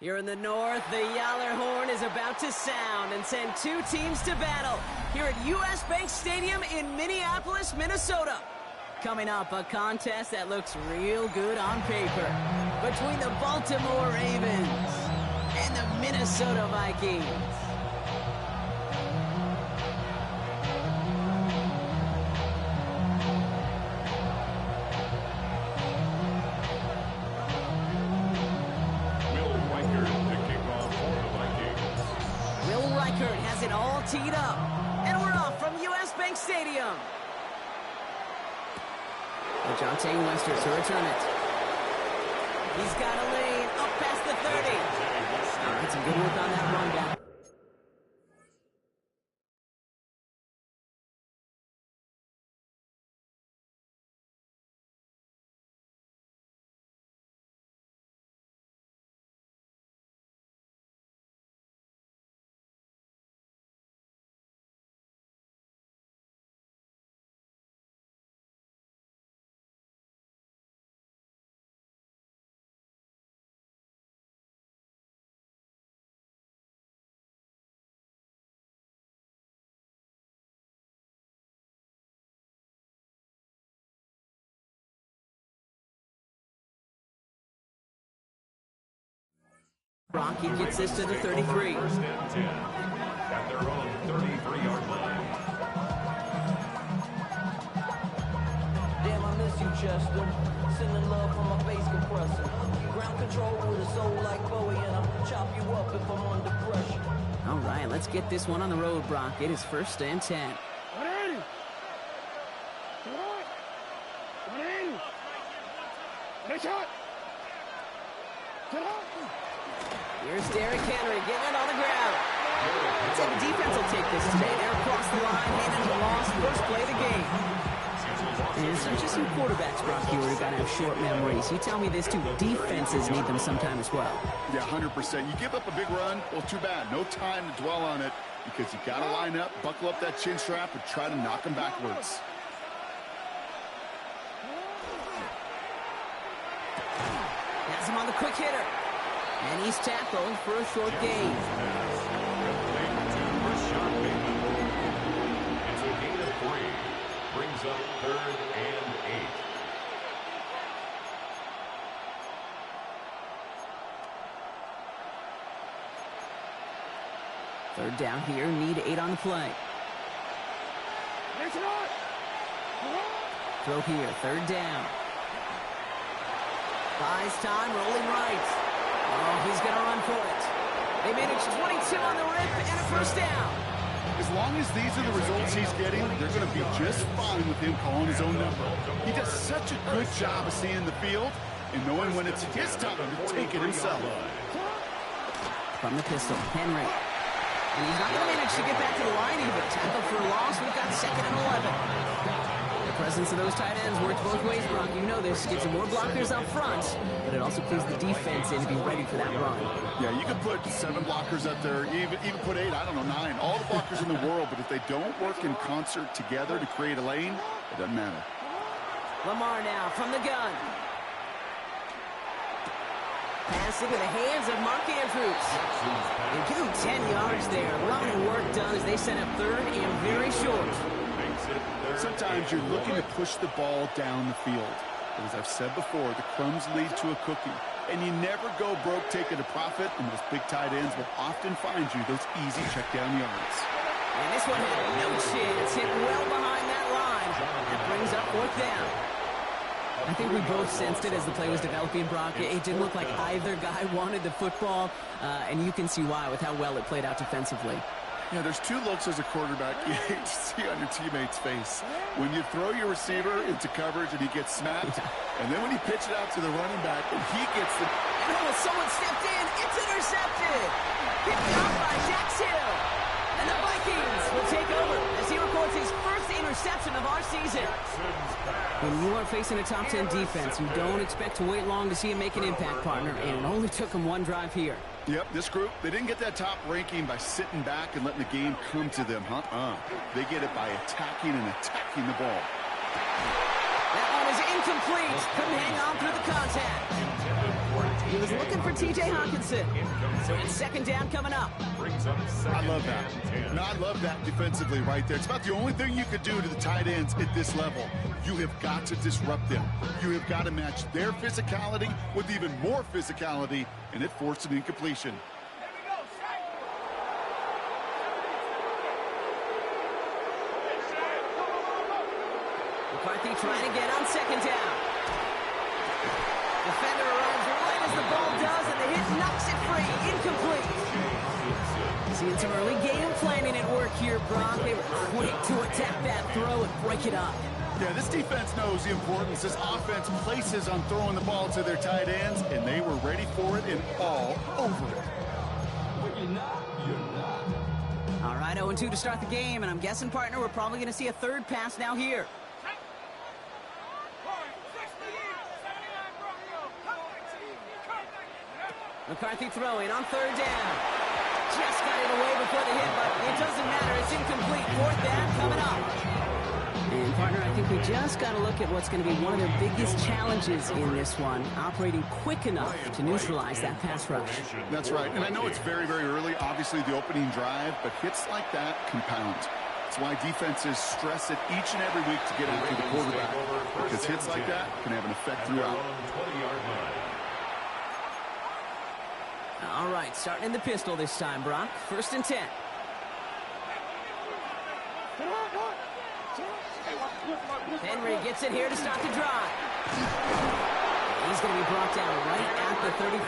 Here in the north, the Yaller horn is about to sound and send two teams to battle here at US Bank Stadium in Minneapolis, Minnesota. Coming up, a contest that looks real good on paper between the Baltimore Ravens and the Minnesota Vikings. Has it all teed up, and we're off from US Bank Stadium. Jonte Wester to return it. He's got a lane up past the 30. All right, some good work on that run back. Rocky gets this to the 33. First and 10 at their own 33-yard line. Damn, I miss you, Chester. Sending love from my bass compressor. Ground control with a soul like Bowie, and I'll chop you up if I'm under pressure. All right, let's get this one on the road, Brock. It is first and 10. 180. Come on. 180. Next shot. Get up. Here's Derrick Henry getting it on the ground. Let's say the defense will take this today. They're across the line, handing the loss, first play of the game. And there's just some quarterbacks, Brock, here who got to have short memories. You tell me this too, defenses need them sometime as well. Yeah, 100%. You give up a big run, well, too bad. No time to dwell on it because you got to line up, buckle up that chin strap, and try to knock them backwards. Has him on the quick hitter. And he's tackled for a short gain. It's a gain of 3. Brings up 3rd and 8. Third down here, need 8 on the play. Throw here, third down. Buys time, rolling right. Oh, he's going to run for it. They managed 22 on the rip and a first down. As long as these are the results he's getting, they're going to be just fine with him calling his own number. He does such a good job of seeing the field and knowing when it's his time to take it himself. From the pistol, Henry. And he's not going to manage to get back to the line even. Tackle for a loss. We've got 2nd and 11. The presence of those tight ends works both ways, Brock. You know this. Gets some more blockers up front, but it also plays the defense in to be ready for that run. Yeah, you could put 7 blockers up there, even put 8, I don't know, 9. All the blockers in the world, but if they don't work in concert together to create a lane, it doesn't matter. Lamar now from the gun. Pass into the hands of Mark Andrews. And give him 10 yards there. A lot of work done as they set up 3rd and very short. Sometimes you're looking to push the ball down the field. But as I've said before, the crumbs lead to a cookie. And you never go broke taking a profit, and those big tight ends will often find you those easy check down yards. And this one had no chance. Hit well behind that line. That brings up 4th down. I think we both sensed it as the play was developing, Brock. It didn't look like either guy wanted the football, and you can see why with how well it played out defensively. Yeah, there's 2 looks as a quarterback you hate to see on your teammate's face. When you throw your receiver into coverage and he gets snapped, and then when you pitch it out to the running back and he gets the... Oh, someone stepped in. It's intercepted. Picked up by Dax Hill. And the Vikings will take over as he records his first interception of our season. When you are facing a top 10 defense, you don't expect to wait long to see him make an impact, partner, and it only took him 1 drive here. Yep, this group, they didn't get that top ranking by sitting back and letting the game come to them, They get it by attacking and attacking the ball. That one is incomplete. Couldn't hang on through the contact. He was looking for T.J. Hawkinson. So it's second down coming up. I love that. No, I love that defensively right there. It's about the only thing you could do to the tight ends at this level. You have got to disrupt them. You have got to match their physicality with even more physicality, and it forced an incompletion. McCarthy trying again on second down. Defender arrives right as the ball does, and the hit knocks it free. Incomplete. Seeing some early game planning at work here, Brock. They were quick to attack that throw and break it up. Yeah, this defense knows the importance this offense places on throwing the ball to their tight ends, and they were ready for it and all over it. All right, 0-2 to start the game, and I'm guessing, partner, we're probably going to see a third pass now here. McCarthy throwing on third down. Just got it away before the hit, but it doesn't matter. It's incomplete. Fourth down coming up. And, partner, I think we just got to look at what's going to be one of their biggest challenges in this one, operating quick enough to neutralize that pass rush. That's right. And I know it's very, very early, obviously, the opening drive, but hits like that compound. That's why defenses stress it each and every week to get after the quarterback, because hits like that can have an effect throughout. All right, starting in the pistol this time, Brock. First and 10. Henry gets it here to start the drive. He's going to be brought down right at the 35.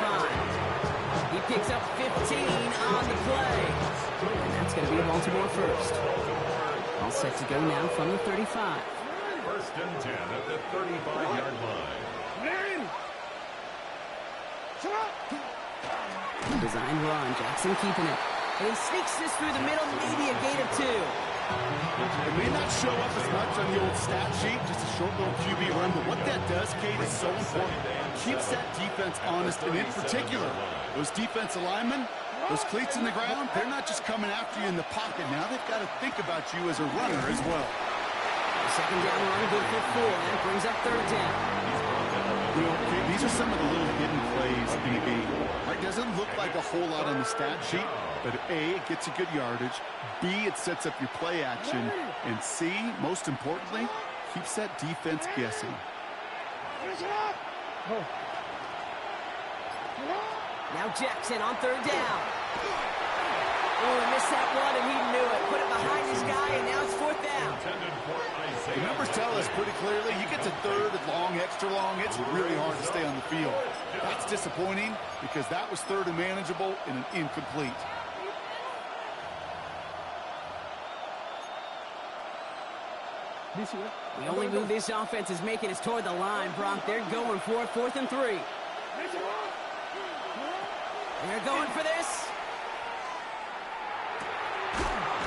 He picks up 15 on the play. And that's going to be a Baltimore first. All set to go now from the 35. First and 10 at the 35-yard line. Design run. Jackson keeping it. And he sneaks this through the middle, maybe a gain of 2. It may not show up as much on the old stat sheet, just a short little QB run, but what that does, Kate, is so important. It keeps that defense honest, and in particular, those defensive linemen, those cleats in the ground, they're not just coming after you in the pocket. Now they've got to think about you as a runner as well. Second down run, good for 4. That brings up third down. You know, Kate, these are some of the little hidden plays in a game. It doesn't look like a whole lot on the stat sheet, but A, it gets you good yardage, B, it sets up your play action, and C, most importantly, keeps that defense guessing. Now Jackson on third down. Oh, he missed that one, and he knew it. Put it behind his guy, and now it's fourth down. The numbers tell us pretty clearly, you get to third and long, extra long, it's really hard to stay on the field. That's disappointing because that was third and manageable and an incomplete. The only move this offense is making is toward the line, Brock. They're going for it, 4th and 3. They're going for this.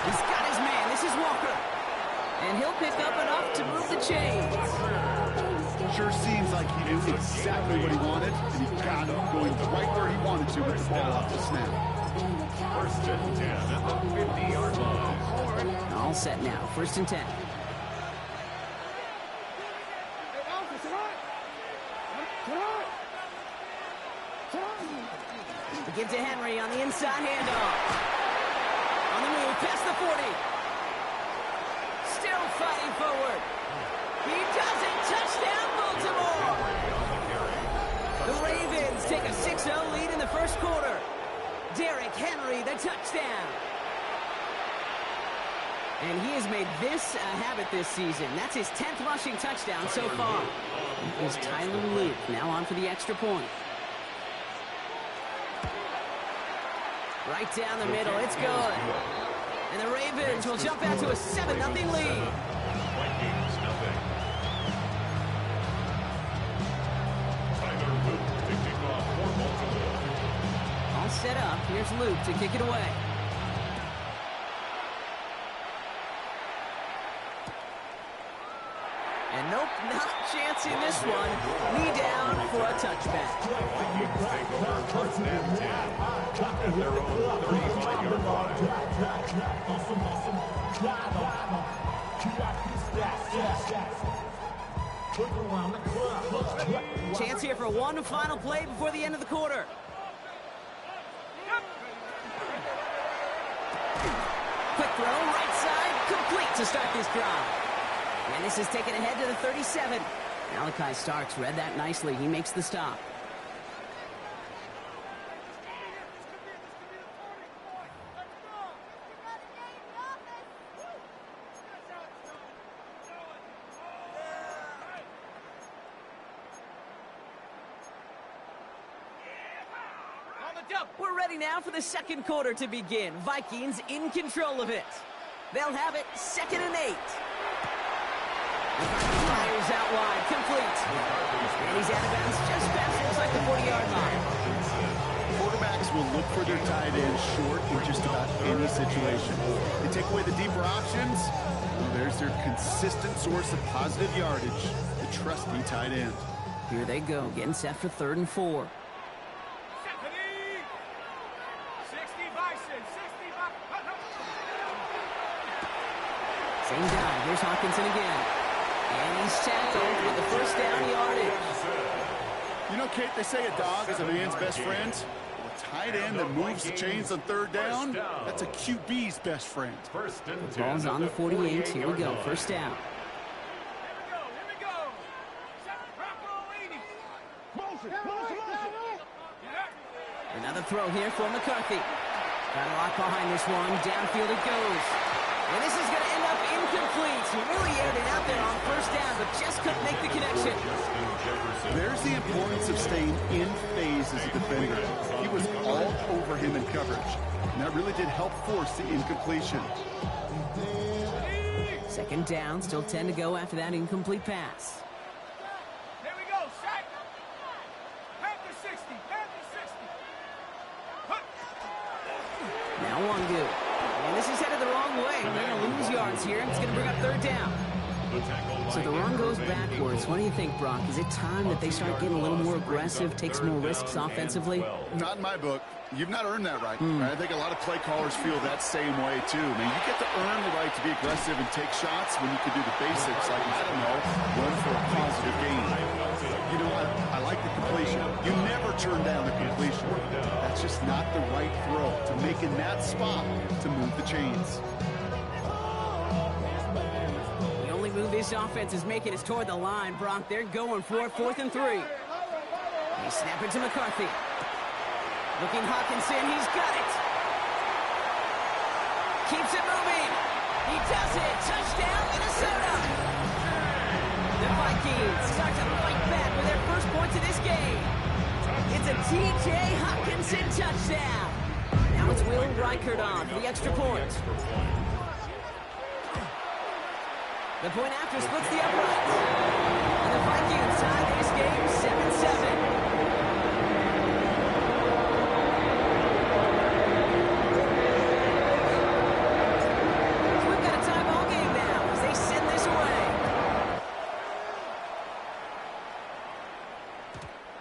He's got his man. This is Walker. And he'll pick up enough to move the chains. Sure seems like he knew exactly what he wanted, and he got it going right where he wanted to with the ball off the snap. First and 10 at the 50-yard line. All set now. 1st and 10. He gives to Henry on the inside handoff. On the move, past the 40. Still fighting forward. He does it. Touchdown, Baltimore. The Ravens take a 6-0 lead in the first quarter. Derrick Henry, the touchdown. And he has made this a habit this season. That's his 10th rushing touchdown so far. Here's Tyler Luke now on for the extra point. Right down the middle, it's good. And the Ravens will jump out to a 7-0 lead. Vikings nothing. Tyler Luke to kick off for Baltimore. All set up. Here's Luke to kick it away. And nope, not chancing this one. Knee down for a touchback. Vikings take over first and 10 at their own 35-yard line. Chance here for one final play before the end of the quarter. Quick throw, right side, complete to start this drive. And this is taken ahead to the 37. Malachi Starks read that nicely. He makes the stop. We're ready now for the second quarter to begin. Vikings in control of it. They'll have it 2nd and 8. Fires out wide, complete. And he's out of bounds just past, looks like the 40-yard line. Quarterbacks will look for their tight end short in just about any situation. They take away the deeper options, well, there's their consistent source of positive yardage, the trusty tight end. Here they go, getting set for 3rd and 4. Same guy, here's Hawkinson again. And he's tackled with the first down yardage. You know, Kate, they say a dog is a man's best friend. Well, a tight end that moves the chains on 3rd down, that's a QB's best friend. The ball's on the 48. Here we go, first down. Another throw here for McCarthy. Got a lot behind this one. Downfield it goes. And this is going to end up incomplete. He really aired it out there on first down, but just couldn't make the connection. There's the importance of staying in phase as a defender. He was all over him in coverage, and that really did help force the incompletion. 2nd down, still 10 to go after that incomplete pass. Here we go, set. Panther 60, Panther 60. Now Wangu. And this is headed the wrong way. They're going to lose yards here, and it's going to bring up 3rd down. So the run goes backwards. What do you think, Brock? Is it time that they start getting a little more aggressive, take some more risks offensively? Not in my book. You've not earned that right. I think a lot of play callers feel that same way, too. I mean, you get to earn the right to be aggressive and take shots when you can do the basics, like, I don't know, run for a positive gain. You know, I like the completion. You never turn down the completion. That's just not the right throw to make in that spot to move the chains. The only move this offense is making is toward the line, Brock. They're going for it, 4th and 3. They snap it to McCarthy. Looking Hawkinson, he's got it. Keeps it moving. He does it. Touchdown, Minnesota. The Vikings start to fight back with their first points of this game. It's a T.J. Hawkinson touchdown. Now it's Will Reichert on for the extra point. The point after splits the uprights. And the Vikings tie this game 7-7.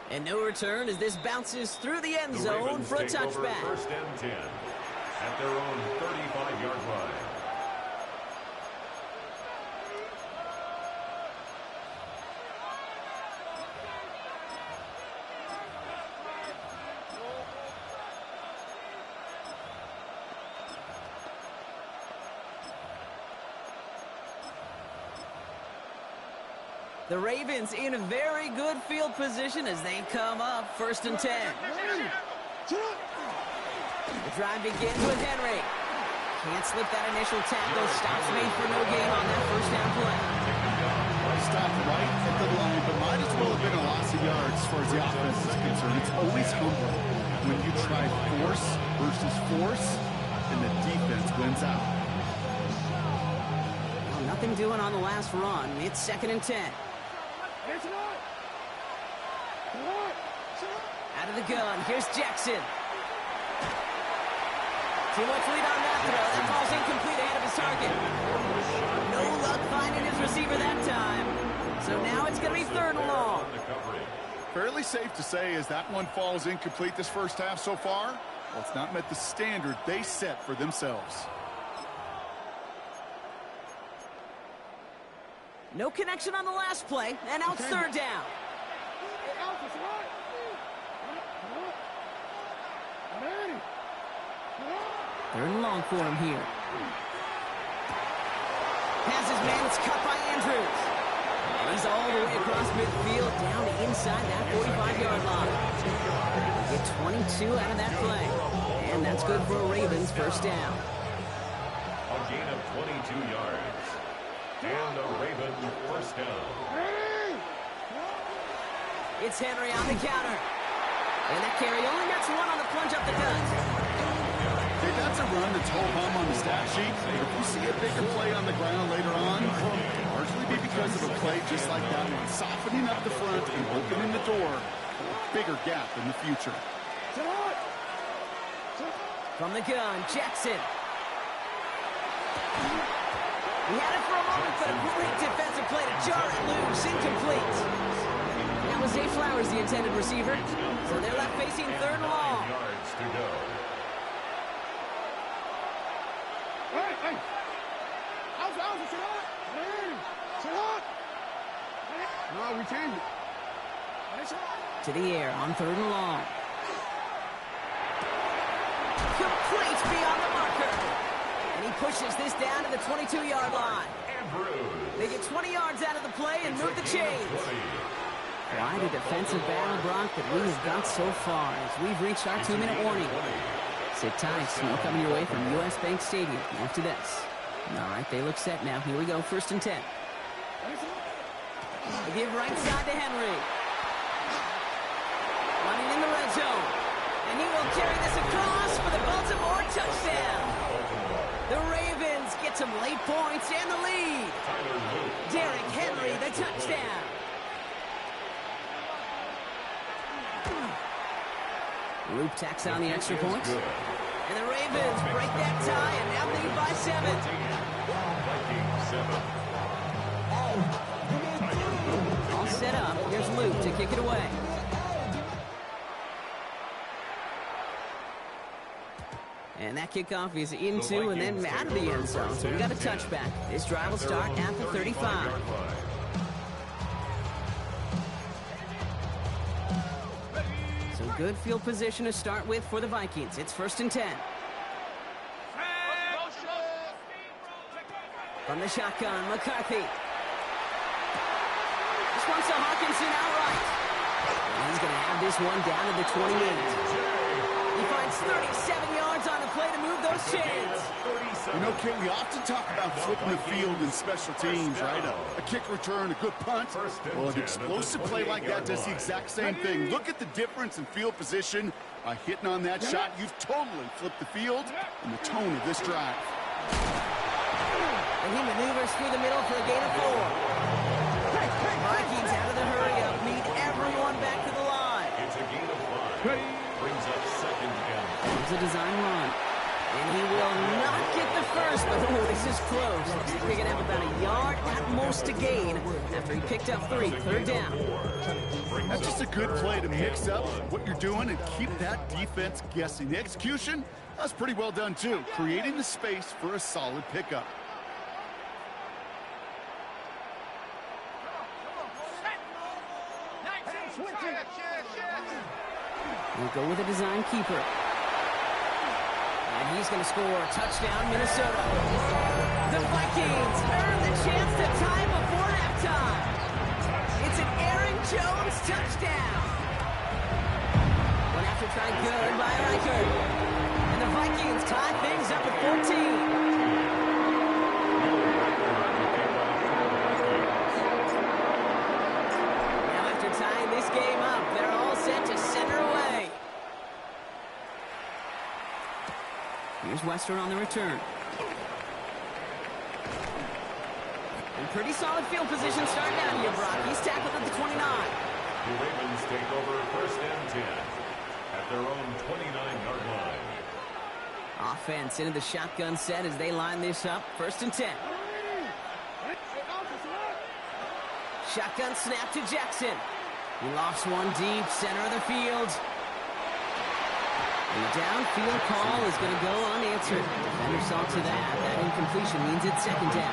And no return as this bounces through the end zone for a touchback. 1st and 10 at their own 35-yard line. The Ravens in a very good field position as they come up 1st and 10. The drive begins with Henry. Can't slip that initial tackle. Stops made for no gain on that first down play. Stopped right at the line, but might as well have been a loss of yards as far as the offense is concerned. It's always humbling when you try force versus force, and the defense wins out. Well, nothing doing on the last run. It's 2nd and 10. Out of the gun, here's Jackson. Too much lead on that throw. That ball's incomplete ahead of his target. No luck finding his receiver that time. So now it's going to be 3rd and long. Fairly safe to say as that one falls incomplete this first half so far, well, it's not met the standard they set for themselves. No connection on the last play, and now it's 3rd down. Third and long for him here. Has his man, it's cut by Andrews. And he's all the way across midfield down inside that 45-yard line. Get 22 out of that play. And that's good for a Ravens first down. A gain of 22 yards. And a Raven first down. It's Henry on the counter. And that carry only gets one on the plunge up the gut. Okay, that's a run that's whole hum on the stat sheet. If you see a bigger play on the ground later on, it'll largely be because of a play just like that one, softening up the front and opening the door for a bigger gap in the future. From the gun, Jackson. He had it for a moment, but a great defensive play to jar it loose, incomplete. That was Zay Flowers, the intended receiver. So they're left facing third and long. Yards to go. No, we changed it. To the air on third and long. Complete beyond the marker. And he pushes this down to the 22-yard line. They get 20 yards out of the play and move the chains. Quite a defensive battle, Brock, that we have got so far as we've reached our 2-minute warning. Sit tight, smoke coming your way from U.S. Bank Stadium after this. All right, they look set now. Here we go, 1st and 10. They give right side to Henry. Running in the red zone. And he will carry this across for the Baltimore touchdown. The Ravens get some late points and the lead. Derrick Henry, the touchdown. Roop tacks on the extra point. And the Ravens break that tie and now lead by 7. All set up. Here's Luke to kick it away. And that kickoff is into and then out of the end zone. So we got a touchback. This drive will start at the 35. So good field position to start with for the Vikings. It's 1st and 10. From the shotgun, McCarthy. This one's to Hawkinson outright. And he's going to have this one down to the 28. He finds 37 yards on the play to move those chains. You know, Kate, we often talk about flipping the field in special teams, right? A kick return, a good punt. Well, an explosive play like that does the exact same thing. Look at the difference in field position. By hitting on that shot, you've totally flipped the field and the tone of this drive. And he maneuvers through the middle for a gain of 4. Vikings out of the hurry-up, meet everyone back to the line. It's a gain of 5. Brings up 2nd down. Here's a design run. And he will not get the first, but this is close. Looks like they're going to have about a yard at most to gain after he picked up 3. 3rd down. That's just a good play to mix up what you're doing and keep that defense guessing. The execution, that's pretty well done too, creating the space for a solid pickup. We'll go with a design keeper. And he's going to score. Touchdown, Minnesota. The Vikings earn the chance to tie before halftime. It's an Aaron Jones touchdown. One after try good by Reichert. And the Vikings tie things up at 14. Tying this game up, they're all set to center away. Here's Western on the return. And pretty solid field position starting out here, Brock. He's tackled at the 29. The Ravens take over 1st and 10 at their own 29-yard line. Offense into the shotgun set as they line this up. 1st and 10. Shotgun snap to Jackson. He lofts one deep, center of the field. And the downfield call is going to go unanswered. Defender saw to that. That incompletion means it's 2nd down.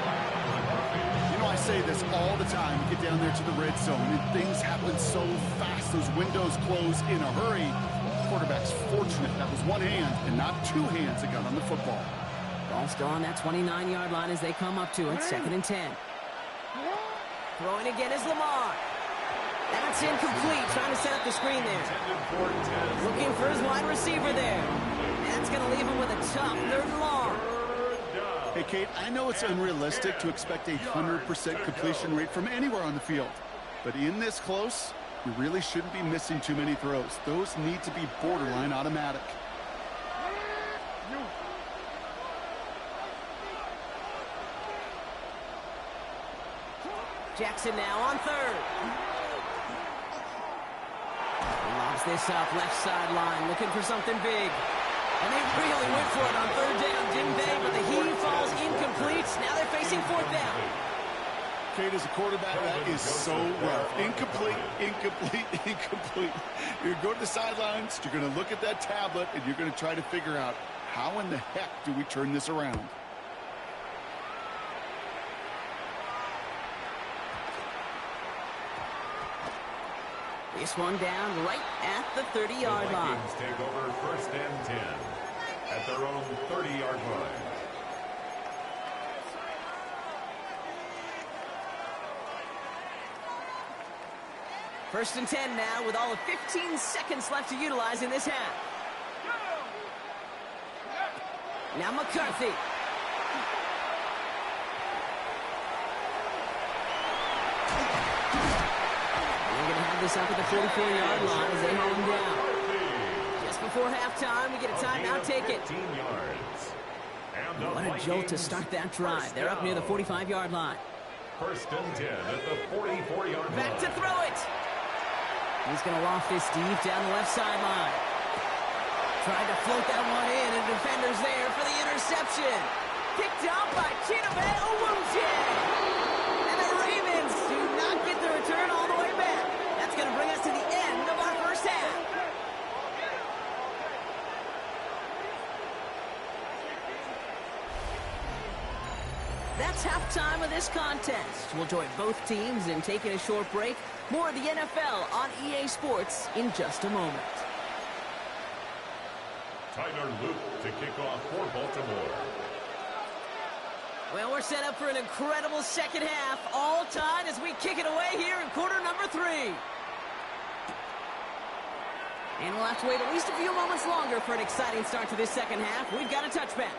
You know, I say this all the time. We get down there to the red zone, and things happen so fast. Those windows close in a hurry. Quarterback's fortunate that was one hand and not two hands that got on the football. Ball still on that 29-yard line as they come up to it. 2nd and 10. Throwing again is Lamar. That's incomplete. Trying to set up the screen there. Looking for his wide receiver there. That's going to leave him with a tough 3rd and long. Hey, Kate, I know it's unrealistic to expect a 100% completion rate from anywhere on the field. But in this close, you really shouldn't be missing too many throws. Those need to be borderline automatic. Jackson now on 3rd. Lobs this up, left sideline, looking for something big. And they really went for it on 3rd down, didn't they? But the heave falls incomplete. Now they're facing 4th down. Kate, as a quarterback, that is so rough. Incomplete, incomplete, incomplete. You're going to the sidelines, you're going to look at that tablet, and you're going to try to figure out how in the heck do we turn this around. This one down right at the 30-yard line. Vikings take over 1st and 10 at their own 30-yard line. First and 10 now with all of 15 seconds left to utilize in this half. Now McCarthy. This up at the 44-yard line as they hold him down. Just before halftime, we get a timeout. Take it. What a jolt to start that drive. They're up near the 45-yard line. 1st and 10 at the 44-yard line. Back to throw it. He's going to loft this deep down the left sideline. Tried to float that one in, and defender's there for the interception. Picked up by Chidobe Awuzie. And the Ravens do not get the return all the way back. That's going to bring us to the end of our first half. That's halftime of this contest. We'll join both teams in taking a short break. More of the NFL on EA Sports in just a moment. Tyler Luke to kick off for Baltimore. Well, we're set up for an incredible second half. All tied as we kick it away here in quarter number 3. And we'll have to wait at least a few moments longer for an exciting start to this second half. We've got a touchback.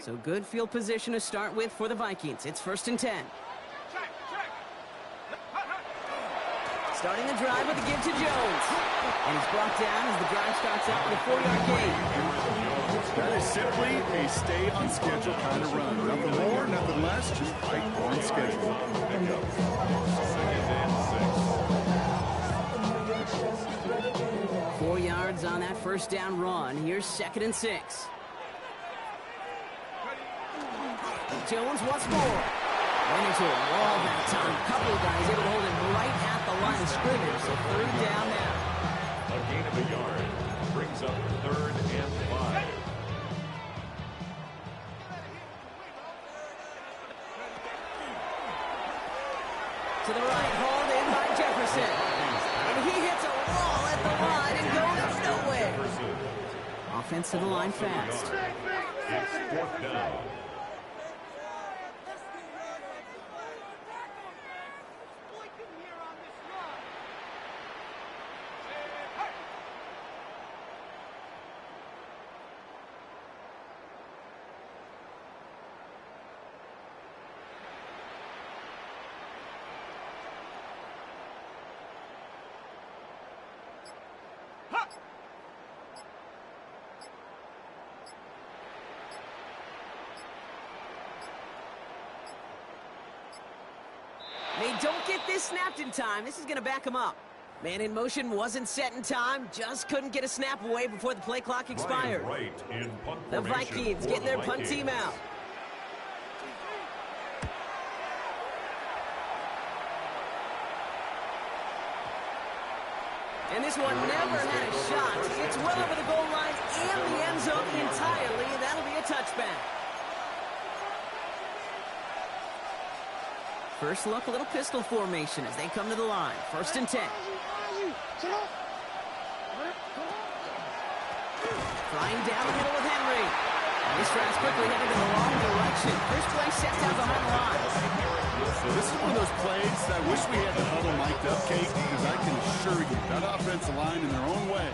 So good field position to start with for the Vikings. It's 1st and 10. Starting the drive with a give to Jones. And he's brought down as the drive starts out with a 4-yard gain. That is simply a stay on schedule kind of run. Nothing more, nothing less, just right on schedule. 4 yards on that 1st down run. Here's 2nd and 6. Jones once more. Went into a wall that time. A couple of guys able to hold him right at the line of scrimmage. So 3rd down now. A gain of a yard brings up 3rd and 5. To the right, hauled in by Jefferson. And he hits a wall at the line and goes nowhere. Offense to the line fast. It's 4th down. They don't get this snapped in time. This is going to back them up. Man in motion wasn't set in time. Just couldn't get a snap away before the play clock expired. Right in punt The formation Vikings for getting the their punt Vikings. team out. And this one never had a shot. It's well over the goal line and zone entirely, and that'll be a touchback. First look, a little pistol formation as they come to the line. 1st and 10. Flying down the middle with Henry. This drive's quickly headed in the wrong direction. First play set down behind the line. So this is one of those plays that I wish we had the huddle mic'd up, Kate, because I can assure you that offensive line in their own way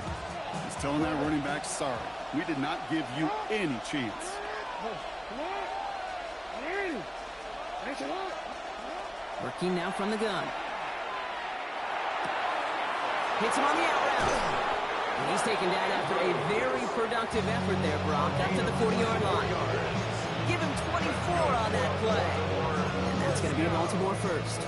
is telling that running back, sorry, we did not give you any chance. Working now from the gun. Hits him on the out route. And he's taken down after a very productive effort there, Brock, up to the 40-yard line. Give him 24 on that play. And that's going to be a Baltimore first.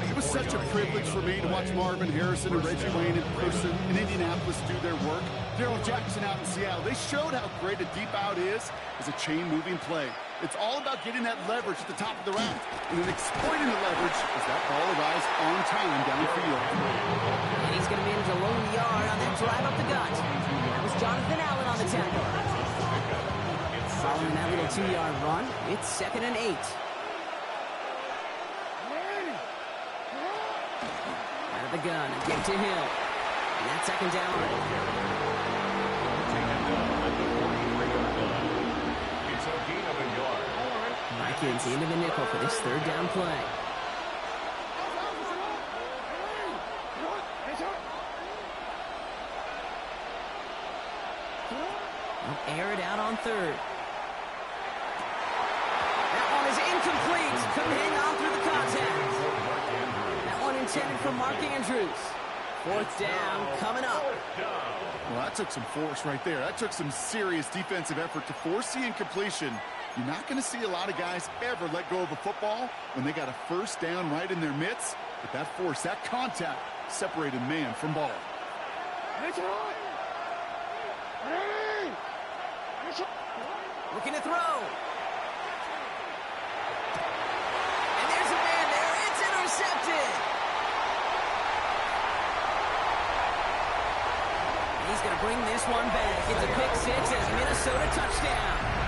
It was such a privilege for me to watch Marvin Harrison and Reggie Wayne in person in Indianapolis do their work. Darrell Jackson out in Seattle. They showed how great a deep out is as a chain-moving play. It's all about getting that leverage at the top of the route and then exploiting the leverage as that ball arrives on time downfield. And he's going to manage a lone yard on that drive up the gut. That was Jonathan Allen on the tackle. Following that little 2-yard run, it's 2nd and 8. Out of the gun, and give to Hill. And that's 2nd down. Vikings into the nickel for this 3rd down play. They'll air it out on 3rd. That one is incomplete. Couldn't hang on through the contact. That one intended for Mark Andrews. 4th down coming up. Well, that took some force right there. That took some serious defensive effort to force the incompletion. You're not going to see a lot of guys ever let go of a football when they got a 1st down right in their midst. But that force, that contact, separated man from ball. Looking to throw. And there's a man there. It's intercepted. He's going to bring this one back. It's a pick 6 as Minnesota touchdown.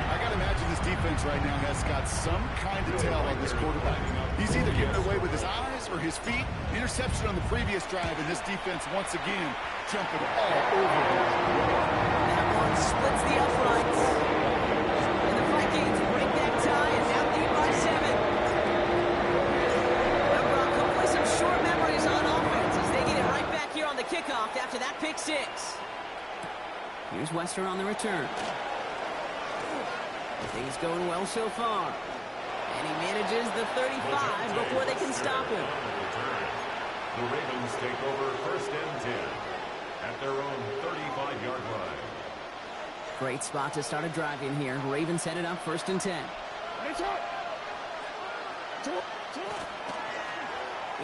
I got to imagine this defense right now has got some kind of tell on this quarterback. He's either giving away with his eyes or his feet. Interception on the previous drive, and this defense once again jumping all over him. That one splits the uprights. And the Vikings break that tie and now lead by 7. Now, Brock, hopefully some short memories on offense as they get it right back here on the kickoff after that pick 6. Here's Wester on the return. Things going well so far. And he manages the 35 before they can stop him. The Ravens take over 1st and 10 at their own 35-yard line. Great spot to start a drive in here. Ravens headed up 1st and 10.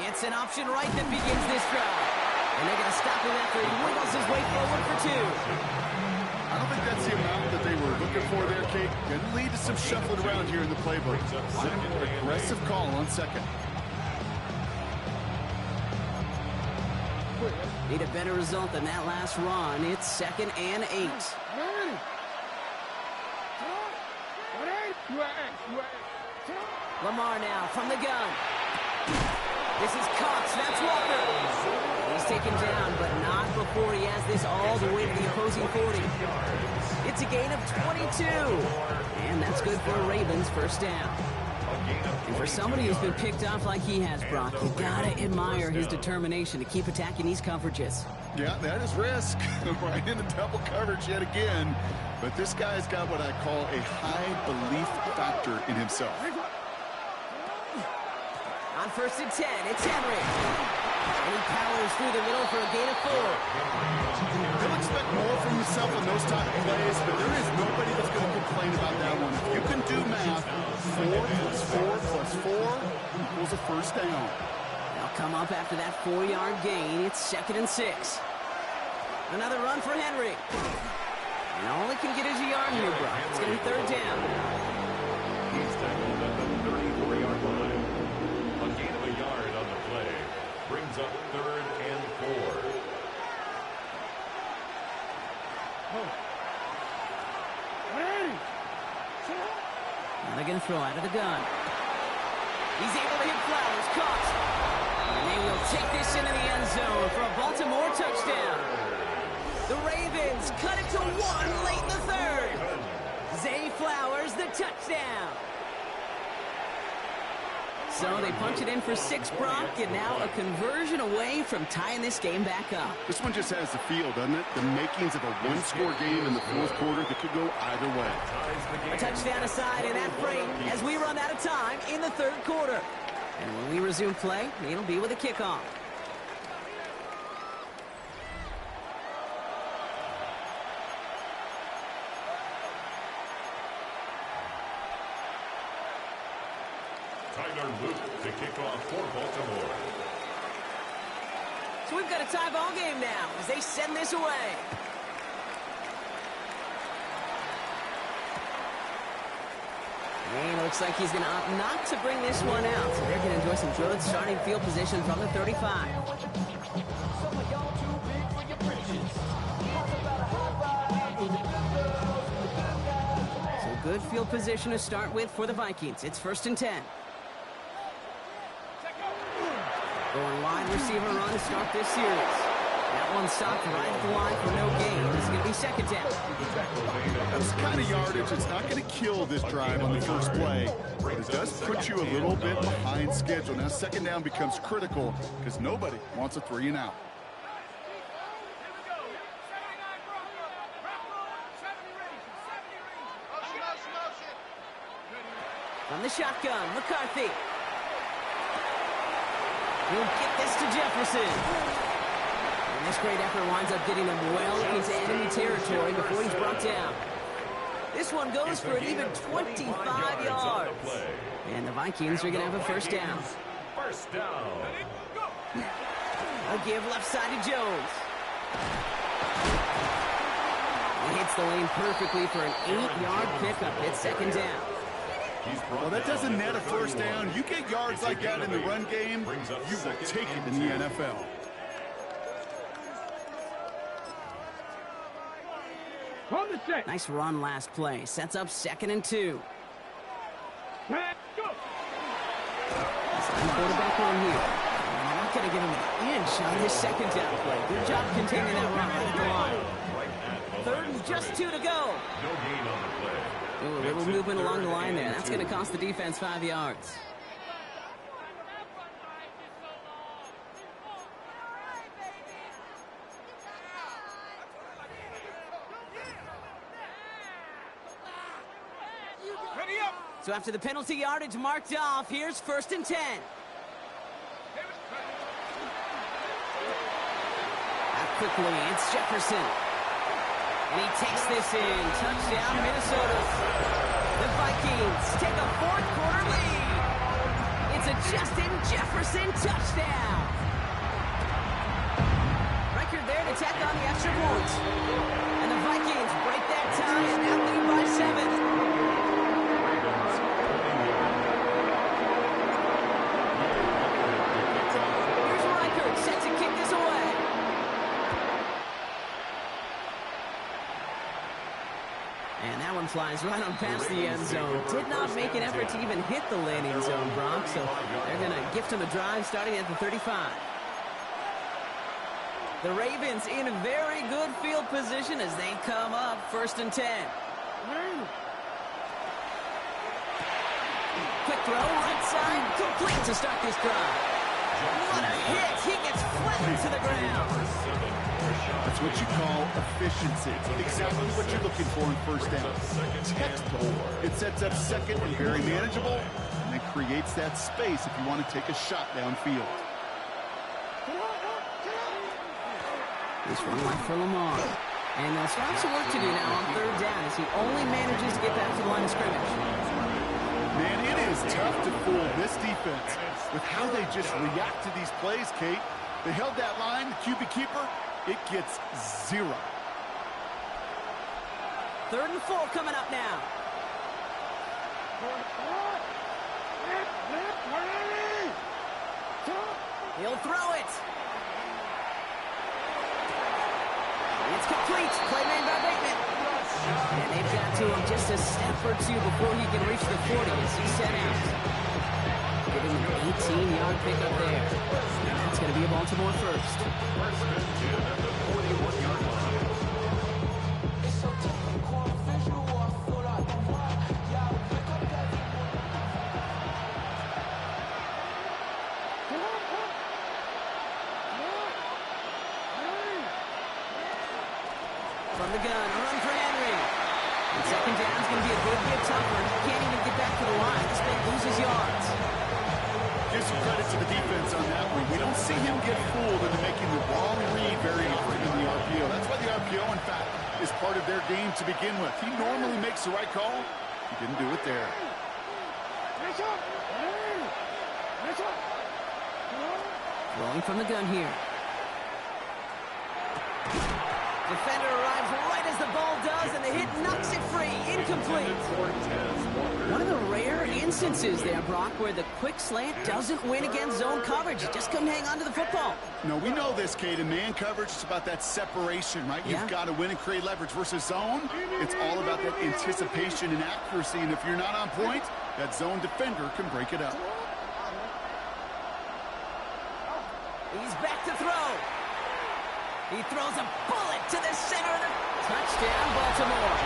It's an option right that begins this drive. And they're going to stop him after he wiggles his way forward for 2. I don't think that's the amount that they were looking for there, Kate. Can lead to some shuffling around here in the playbook. An aggressive call on 2nd. Need a better result than that last run. It's 2nd and 8. Lamar now from the gun. This is Cox. That's Walker. He's taken down, but not before he has this all the way to the opposing 40. It's a gain of 22. And that's good for a Ravens 1st down. And for somebody who's been picked off like he has, Brock, you gotta admire his determination to keep attacking these coverages. Yeah, that is risk. Right into double coverage yet again. But this guy's got what I call a high belief factor in himself. On 1st and 10, it's Henry. And he powers through the middle for a gain of 4. He'll expect more from himself in those type of plays, but there is nobody that's going to complain about that one. If you can do math, 4 plus 4 plus 4 equals a 1st down. They'll come up after that 4-yard gain. It's 2nd and 6. Another run for Henry. And all he can get is a yard here, Brock. It's going to be 3rd down. He's tackled at the 34-yard line. A gain of a yard on the play brings up 3rd and 4. throw out of the gun. He's able to hit Flowers, caught. And they will take this into the end zone for a Baltimore touchdown. The Ravens cut it to 1 late in the third. Zay Flowers, the touchdown. So they punch it in for 6, Brock, and now a conversion away from tying this game back up. This one just has the feel, doesn't it? The makings of a one-score game in the fourth quarter that could go either way. A touchdown aside in that frame as we run out of time in the third quarter. And when we resume play, it'll be with a kickoff. Tyler Luke to kick off for Baltimore. So we've got a tie ball game now as they send this away. And it looks like he's going to opt not to bring this one out. So they're going to enjoy some good starting field position from the 35. So good field position to start with for the Vikings. It's 1st and 10. Going wide receiver run to start this series. That one stopped right at the line for no gain. This is going to be 2nd down. That's the kind of yardage that's not going to kill this drive on the first play, but it does put you a little bit behind schedule. Now 2nd down becomes critical because nobody wants a 3 and out. From the shotgun, McCarthy. He'll get this to Jefferson. And this great effort winds up getting him well into enemy territory before he's brought down. This one goes for an even 25 yards. And the Vikings are going to have a 1st down. First down. A give left side to Jones. He hits the lane perfectly for an 8-yard pickup. It's 2nd down. Well, that doesn't net a 1st down. You get yards like that in the run game, you will take it in the NFL. Nice run last play. Sets up 2nd and 2. Quarterback on here. I'm not going to give him an inch on his 2nd down play. Good job containing that run right at the line. 3rd and just 2 to go. No gain on the play. Ooh, a little movement along the line there. That's going to cost the defense 5 yards. So after the penalty yardage marked off, here's 1st and 10. Out quickly, it's Jefferson. And he takes this in. Touchdown, Minnesota. The Vikings take a 4th quarter lead. It's a Justin Jefferson touchdown. Record there to tack on the extra point. And the Vikings break that tie and now lead by 7. Here's Reichert set to kick this away. And that one flies right on past the end zone. Did not make an effort to even hit the landing zone, Brock. So they're going to gift him a drive starting at the 35. The Ravens in very good field position as they come up 1st and 10. Quick throw, right side, complete to start this drive. What a hit! He gets flattened to the ground. That's what you call efficiency. Exactly what you're looking for in 1st down. Textbook. It sets up 2nd and very manageable, and it creates that space if you want to take a shot downfield. This one left for Lamar. And they'll start some work to do now on 3rd down as he only manages to get back to the line of scrimmage. Man, it is tough to fool this defense with how they just react to these plays, Kate. They held that line, the QB keeper, it gets 0. 3rd and 4 coming up now. He'll throw it. It's complete. Play made by Bateman. And they've got to him just a step or two before he can reach the 40 as he's set out. Giving him an 18-yard pickup there. And that's going to be a Baltimore first. First and 10 at the 41-yard line. From the gun, run for Henry. And second down is going to be a good bit tougher. Can't even get back to the line. This man loses yards. Give some credit to the defense on that one. We don't see him get fooled into making the wrong read very often in the RPO. That's why the RPO, in fact, is part of their game to begin with. He normally makes the right call. He didn't do it there. Rolling from the gun here. Defender arrives right as the ball does, and the hit knocks it free. Incomplete. One of the rare instances there, Brock, where the quick slant doesn't win against zone coverage. You just couldn't hang on to the football. No, we know this, Kate. In man coverage, it's about that separation, right? Yeah. You've got to win and create leverage versus zone. It's all about that anticipation and accuracy, and if you're not on point, that zone defender can break it up. He's back to throw. He throws a bullet to the center of the touchdown, Baltimore.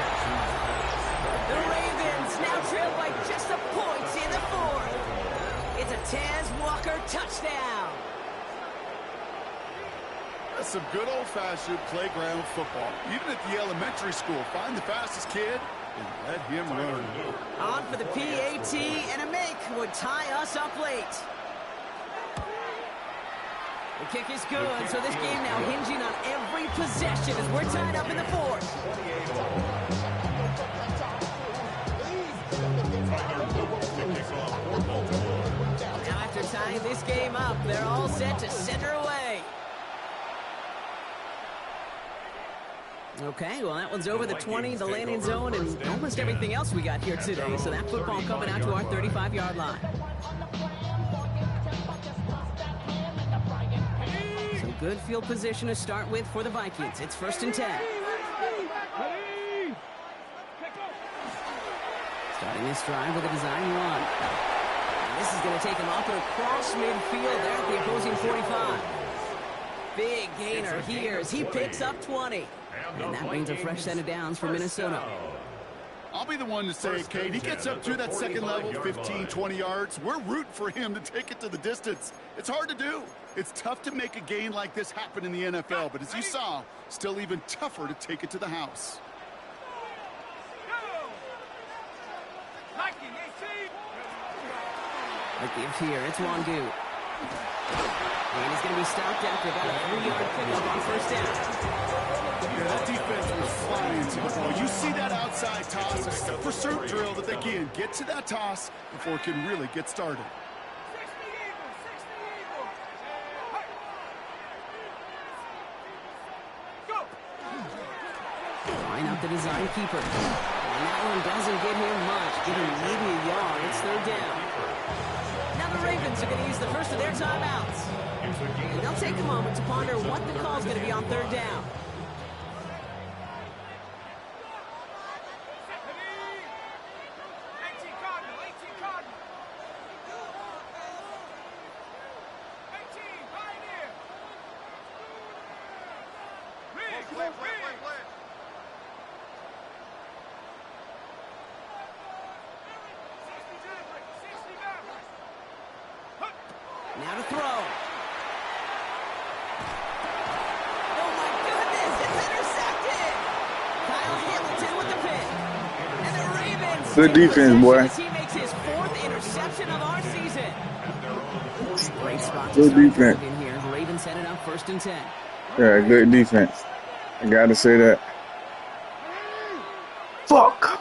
The Ravens now trail by just a point in the fourth. It's a Taz Walker touchdown. That's some good old-fashioned playground football. Even at the elementary school, find the fastest kid and let him run. On for the PAT, and a make would tie us up late. The kick is good, so this game now hinging on every possession as we're tied up in the fourth. Now after tying this game up, they're all set to send her away. Okay, well that one's over the 20, the landing zone, and almost everything else we got here today. So that football coming out to our 35-yard line. Good field position to start with for the Vikings. It's 1st and 10. Starting this drive with a design run. And this is going to take him up and across midfield there at the opposing 45. Big gainer here as he picks up 20. And that means a fresh set of downs for Minnesota. I'll be the one to say, Kate, he gets up to that second level, 15, 20 yards. We're rooting for him to take it to the distance. It's hard to do. It's tough to make a gain like this happen in the NFL, but as you saw, still even tougher to take it to the house. The give here, it's Wandu. And he's going to be stopped after about a 3-yard pickup on 1st down. Yeah, that defense was flying to the ball. You see that outside toss, it's a pursuit drill that they can get to that toss before it can really get started. Line up the design keeper. And that one doesn't get him much. Give him maybe a yard. It's 3rd down. Now the Ravens are going to use the first of their timeouts. And they'll take a moment to ponder what the call is going to be on 3rd down. Now to throw. Oh my goodness, it's intercepted. Kyle Hamilton with the pick. And the Ravens. Good defense, boy. He makes his 4th interception of our season. Great spot to Good start defense. in here. The Ravens headed up 1st and 10. Yeah, good defense. I gotta say that. Fuck.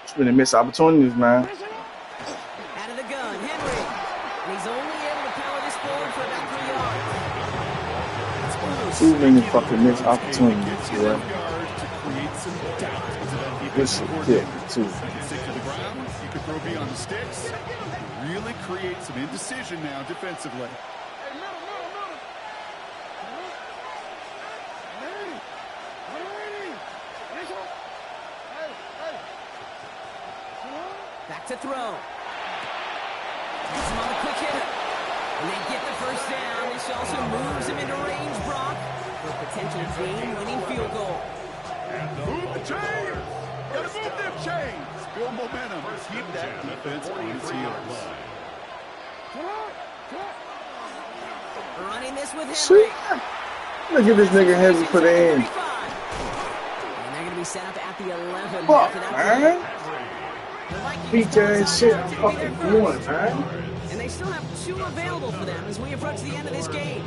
It's been a missed opportunities, man. Out of the gun, Henry. And he's only able to power this forward for about 3 yards. Too many fucking missed opportunities, bro. Good shit, yeah, too. You can stick to the ground, you can throw beyond the sticks. Really create some indecision now defensively. to throw. Puts him on the quick hitter. And they get the first down. This also moves him into range, Brock, for a potential game-winning field goal. Move the chains! Gotta move them chains! Build momentum. Keep that defense on its heels. Running this with Henry. Shit. Look at this nigga Henry for the end. And they're going to be set up at the 11. Fuck, after that man. The Vikings Beat your ass shit. to be Fucking their one, first. man. And they still have 2 available for them as we approach the end of this game.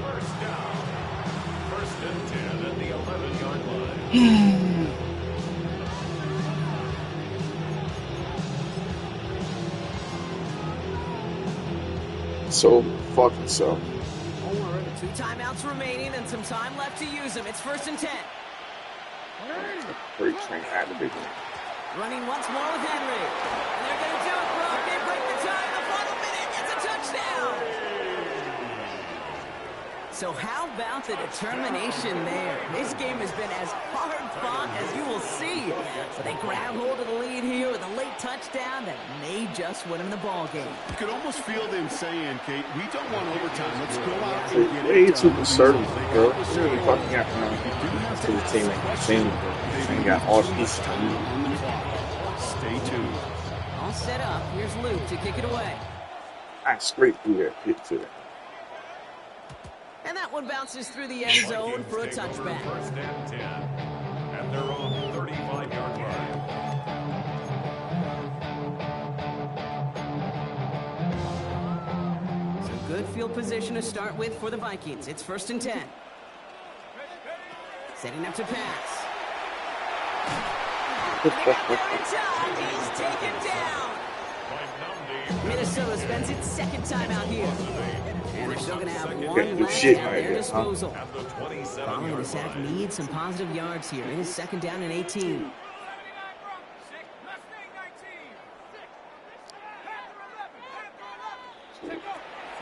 First and 10 at the 11-yard line. So fucking so. 2 timeouts remaining and some time left to use them. It's first and 10. Freak train had to be there. Running once more with Henry. And they're going to do it, Brock. They break the tie in the final minute. It's a touchdown. So how about the determination there? This game has been as hard fought as you will see. But they grab hold of the lead here with a late touchdown that may just win them the ball game. You could almost feel them saying, Kate, we don't want overtime. Let's go out and get Way it too done. conservative, bro. You really fucking got to the team and got all the pieces. On the clock. Stay tuned. All set up. Here's Luke to kick it away. I scraped through that pit to it. And that one bounces through the end zone for a Vikings take over touchback. First and 10 at their own 35-yard line. So good field position to start with for the Vikings. It's first and 10. Setting up to pass. He's taken down. Minnesota spends its second time out here. And they're still going to have Can't one do left shit at right their here, huh? disposal. At the Following 27-yard the sack line. needs some positive yards here. It is second down and 18.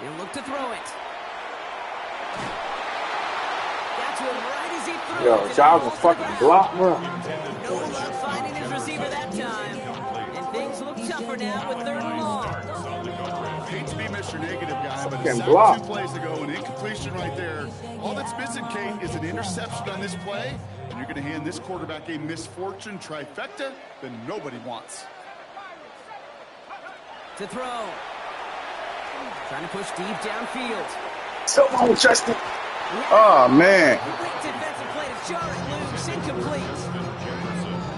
He'll look to throw it. Got to him right as he threw Yo, it. Giles was fucking blocked, bro. No luck finding his receiver that time. And things look tougher now with third and long. Hate to be Mr. Negative guy, but Fucking it's block. 2 plays ago, an incompletion right there. All that's missing, Kate, is an interception on this play, and you're going to hand this quarterback a misfortune trifecta that nobody wants. To throw. Trying to push deep downfield. So on, Justin. Oh man. Great defensive play to jar it loose. Incomplete.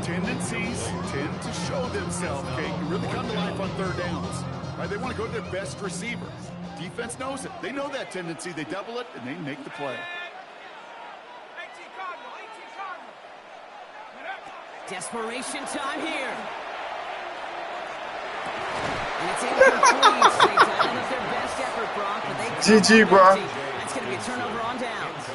Tendencies tend to show themselves, Kate. You really come to life on third downs. Right? They want to go to their best receiver. Defense knows it. They know that tendency. They double it, and they make the play. Desperation time here. And it's incomplete. Saints. I don't know if their best effort, Brock, but they GG, bro. That's going to be a turnover on downs.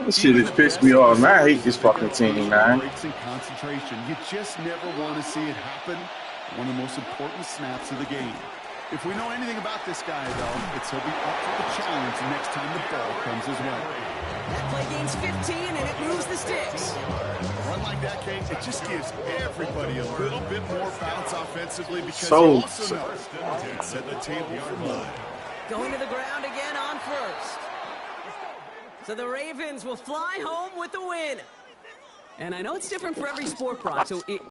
This shit has pissed me off, man. I hate this fucking team, man. Breaks in concentration. You just never want to see it happen. One of the most important snaps of the game. If we know anything about this guy, though, it's he'll be up for the challenge next time the ball comes his way. That play gains 15, and it moves the sticks. A run like that, Kate, it just gives everybody a little bit more bounce offensively because So- you also know it can set the table for more. Going to the ground again on first. So the Ravens will fly home with the win. And I know it's different for every sport, Brock, so